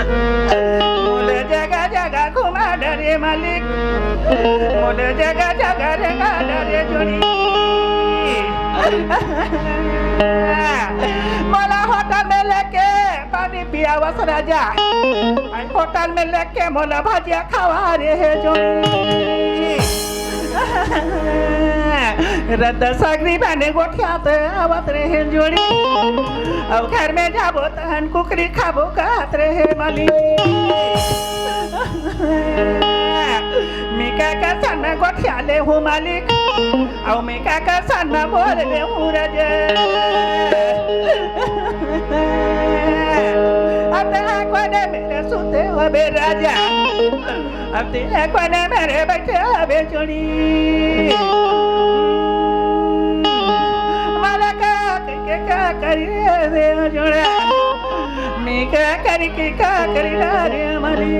मुलं जगा जगा घुमा डरे मालिक मुलं जगा जगा रेगा डरे जोडी मला होटल में लेके पानी पिया वस राजा होटल में लेके मोला भाजिया खावा रे है जोड़ी रद्द सगरी बने गोठियात आवत रे है जोड़ी अब घर में जाबो तहन कुकरी खाबो कहत रे है माली मिका का सन में गोठिया ले हूँ मालिक और मिका का सन में बोल ले हूँ राजा अब तेरा कोने मेरे सुते हो बे राजा अब तेरा कोने मेरे बैठे हो बे जोड़ी माला का करी रे जोड़ा मैं क्या करी रे माली